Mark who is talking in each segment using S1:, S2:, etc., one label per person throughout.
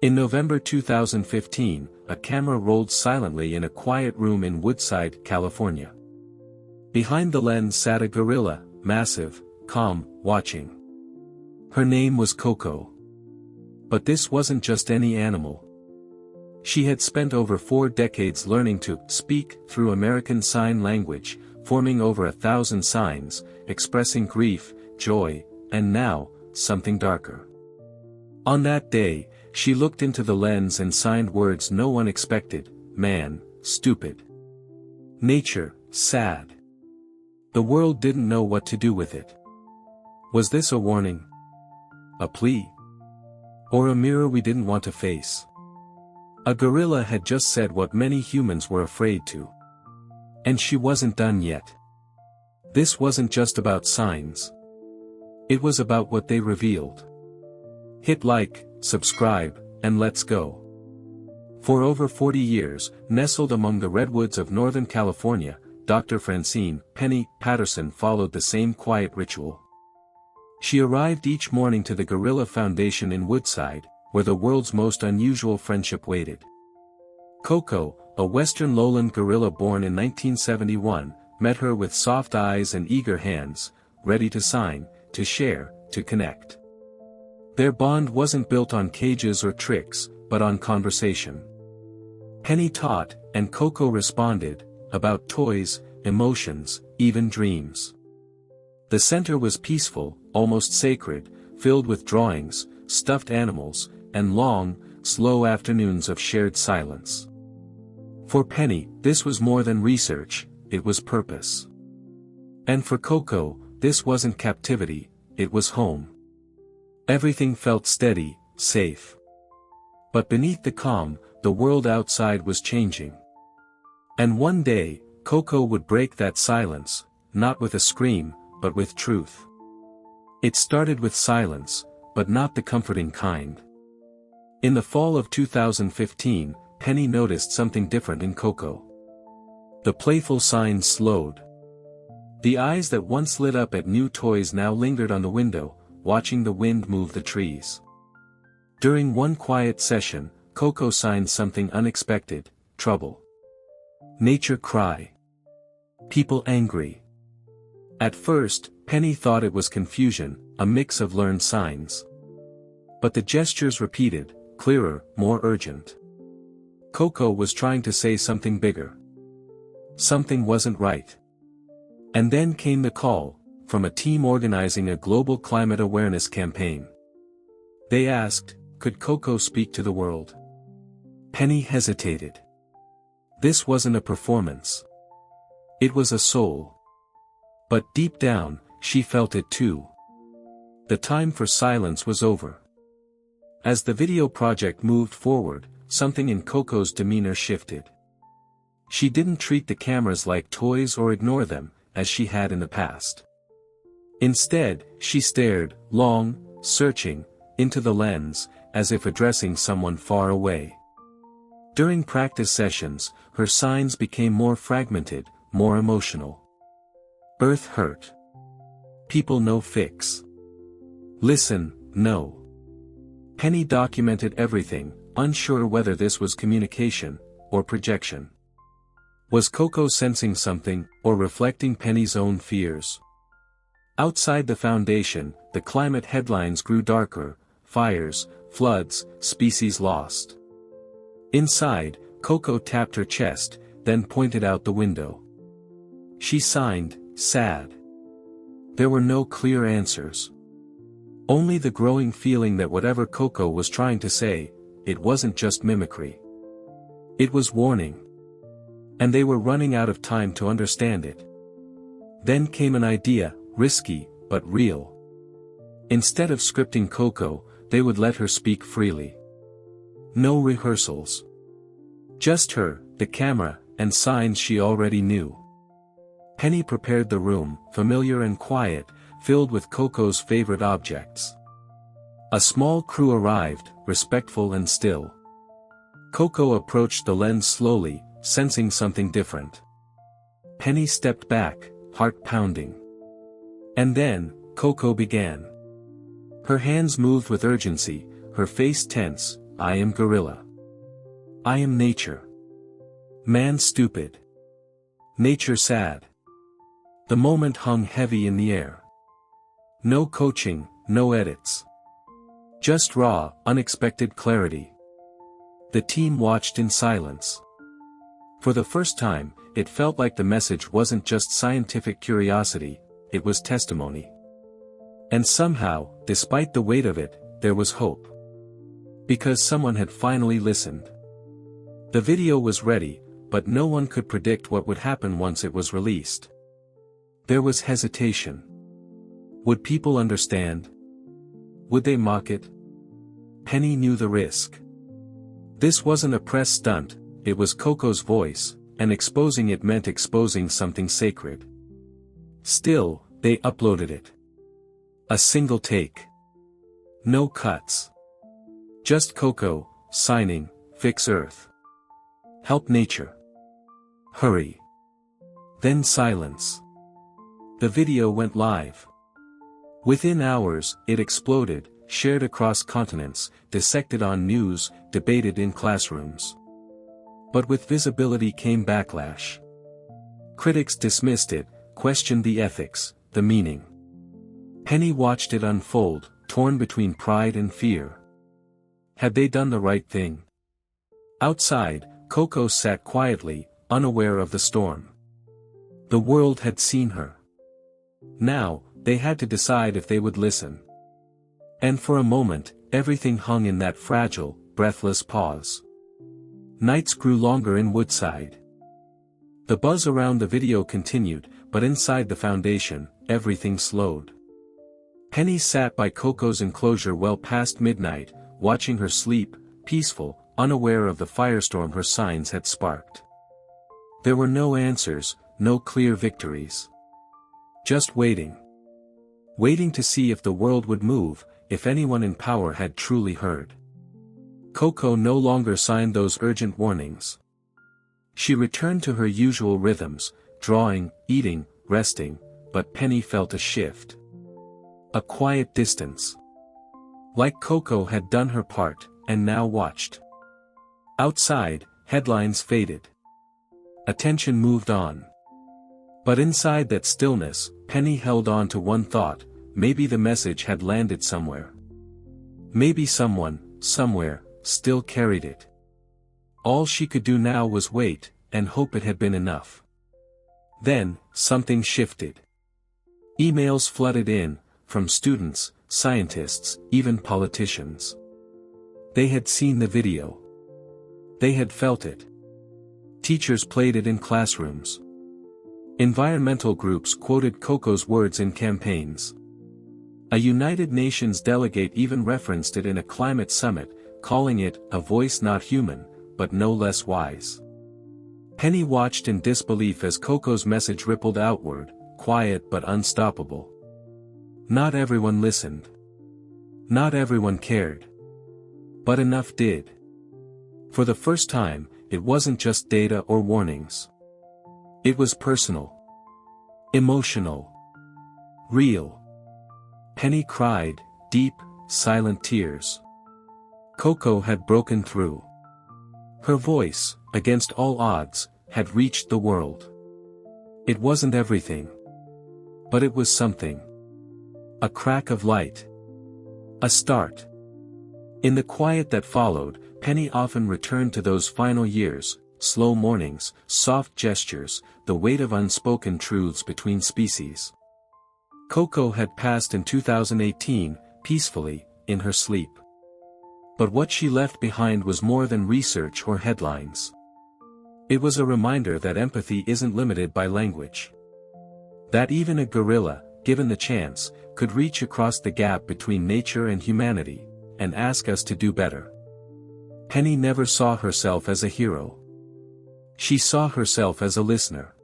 S1: In November 2015, a camera rolled silently in a quiet room in Woodside, California. Behind the lens sat a gorilla, massive, calm, watching. Her name was Coco. But this wasn't just any animal. She had spent over 4 decades learning to speak through American Sign Language, forming over 1,000 signs, expressing grief, joy, and now, something darker. On that day, she looked into the lens and signed words no one expected: man, stupid. Nature, sad. The world didn't know what to do with it. Was this a warning? A plea? Or a mirror we didn't want to face? A gorilla had just said what many humans were afraid to. And she wasn't done yet. This wasn't just about signs. It was about what they revealed. Hit like, subscribe, and let's go. For over 40 years, nestled among the redwoods of Northern California, Dr. Francine Penny Patterson followed the same quiet ritual. She arrived each morning to the Gorilla Foundation in Woodside, where the world's most unusual friendship waited. Coco, a western lowland gorilla born in 1971, met her with soft eyes and eager hands, ready to sign, to share, to connect. Their bond wasn't built on cages or tricks, but on conversation. Penny taught, and Coco responded, about toys, emotions, even dreams. The center was peaceful, almost sacred, filled with drawings, stuffed animals, and long, slow afternoons of shared silence. For Penny, this was more than research, it was purpose. And for Coco, this wasn't captivity, it was home. Everything felt steady, safe. But beneath the calm, the world outside was changing. And one day, Coco would break that silence, not with a scream, but with truth. It started with silence, but not the comforting kind. In the fall of 2015, Penny noticed something different in Coco. The playful signs slowed. The eyes that once lit up at new toys now lingered on the window, watching the wind move the trees. During one quiet session, Coco signed something unexpected: trouble. Nature cry. People angry. At first, Penny thought it was confusion, a mix of learned signs. But the gestures repeated, clearer, more urgent. Coco was trying to say something bigger. Something wasn't right. And then came the call, from a team organizing a global climate awareness campaign. They asked, could Coco speak to the world? Penny hesitated. This wasn't a performance. It was a soul. But deep down, she felt it too. The time for silence was over. As the video project moved forward, something in Coco's demeanor shifted. She didn't treat the cameras like toys or ignore them, as she had in the past. Instead, she stared, long, searching, into the lens, as if addressing someone far away. During practice sessions, her signs became more fragmented, more emotional. Earth hurt. People no fix. Listen, no. Penny documented everything, unsure whether this was communication, or projection. Was Coco sensing something, or reflecting Penny's own fears? Outside the foundation, the climate headlines grew darker: fires, floods, species lost. Inside, Coco tapped her chest, then pointed out the window. She signed, sad. There were no clear answers. Only the growing feeling that whatever Coco was trying to say, it wasn't just mimicry. It was warning. And they were running out of time to understand it. Then came an idea, risky, but real. Instead of scripting Coco, they would let her speak freely. No rehearsals. Just her, the camera, and signs she already knew. Penny prepared the room, familiar and quiet, filled with Coco's favorite objects. A small crew arrived, respectful and still. Coco approached the lens slowly, sensing something different. Penny stepped back, heart pounding. And then, Coco began. Her hands moved with urgency, her face tense, I am gorilla. I am nature. Man stupid. Nature sad. The moment hung heavy in the air. No coaching, no edits. Just raw, unexpected clarity. The team watched in silence. For the first time, it felt like the message wasn't just scientific curiosity, it was testimony. And somehow, despite the weight of it, there was hope. Because someone had finally listened. The video was ready, but no one could predict what would happen once it was released. There was hesitation. Would people understand? Would they mock it? Penny knew the risk. This wasn't a press stunt, it was Coco's voice, and exposing it meant exposing something sacred. Still, they uploaded it. A single take. No cuts. Just Coco, signing, fix Earth. Help nature. Hurry. Then silence. The video went live. Within hours, it exploded, shared across continents, dissected on news, debated in classrooms. But with visibility came backlash. Critics dismissed it, questioned the ethics, the meaning. Penny watched it unfold, torn between pride and fear. Had they done the right thing? Outside, Coco sat quietly, unaware of the storm. The world had seen her. Now, they had to decide if they would listen. And for a moment, everything hung in that fragile, breathless pause. Nights grew longer in Woodside. The buzz around the video continued, but inside the foundation, everything slowed. Penny sat by Coco's enclosure well past midnight, watching her sleep, peaceful, unaware of the firestorm her signs had sparked. There were no answers, no clear victories. Just waiting. Waiting to see if the world would move, if anyone in power had truly heard. Coco no longer signed those urgent warnings. She returned to her usual rhythms, drawing, eating, resting, but Penny felt a shift. A quiet distance. Like Coco had done her part, and now watched. Outside, headlines faded. Attention moved on. But inside that stillness, Penny held on to one thought: maybe the message had landed somewhere. Maybe someone, somewhere, still carried it. All she could do now was wait, and hope it had been enough. Then, something shifted. Emails flooded in, from students, scientists, even politicians. They had seen the video. They had felt it. Teachers played it in classrooms. Environmental groups quoted Coco's words in campaigns. A United Nations delegate even referenced it in a climate summit, calling it a voice not human, but no less wise. Penny watched in disbelief as Coco's message rippled outward, quiet but unstoppable. Not everyone listened. Not everyone cared. But enough did. For the first time, it wasn't just data or warnings. It was personal. Emotional. Real. Penny cried, deep, silent tears. Coco had broken through. Her voice, against all odds, had reached the world. It wasn't everything. But it was something. A crack of light. A start. In the quiet that followed, Penny often returned to those final years, slow mornings, soft gestures, the weight of unspoken truths between species. Coco had passed in 2018, peacefully, in her sleep. But what she left behind was more than research or headlines. It was a reminder that empathy isn't limited by language. That even a gorilla, given the chance, could reach across the gap between nature and humanity, and ask us to do better. Penny never saw herself as a hero. She saw herself as a listener.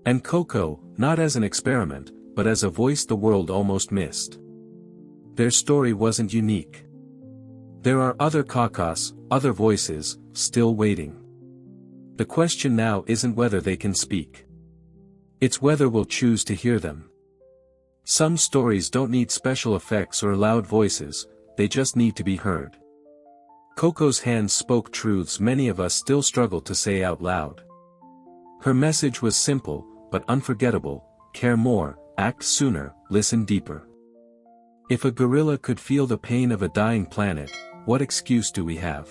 S1: And Coco, not as an experiment, but as a voice the world almost missed. Their story wasn't unique. There are other Cocos, other voices, still waiting. The question now isn't whether they can speak. It's whether we'll choose to hear them. Some stories don't need special effects or loud voices, they just need to be heard. Coco's hands spoke truths many of us still struggle to say out loud. Her message was simple, but unforgettable: care more, act sooner, listen deeper. If a gorilla could feel the pain of a dying planet, what excuse do we have?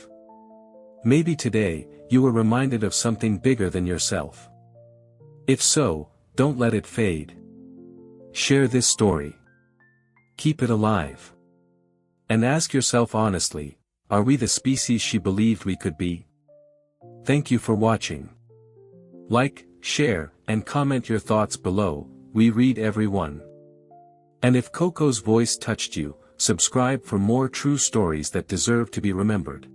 S1: Maybe today, you were reminded of something bigger than yourself. If so, don't let it fade. Share this story. Keep it alive. And ask yourself honestly, are we the species she believed we could be? Thank you for watching. Like, share, and comment your thoughts below. We read every one. And if Coco's voice touched you, subscribe for more true stories that deserve to be remembered.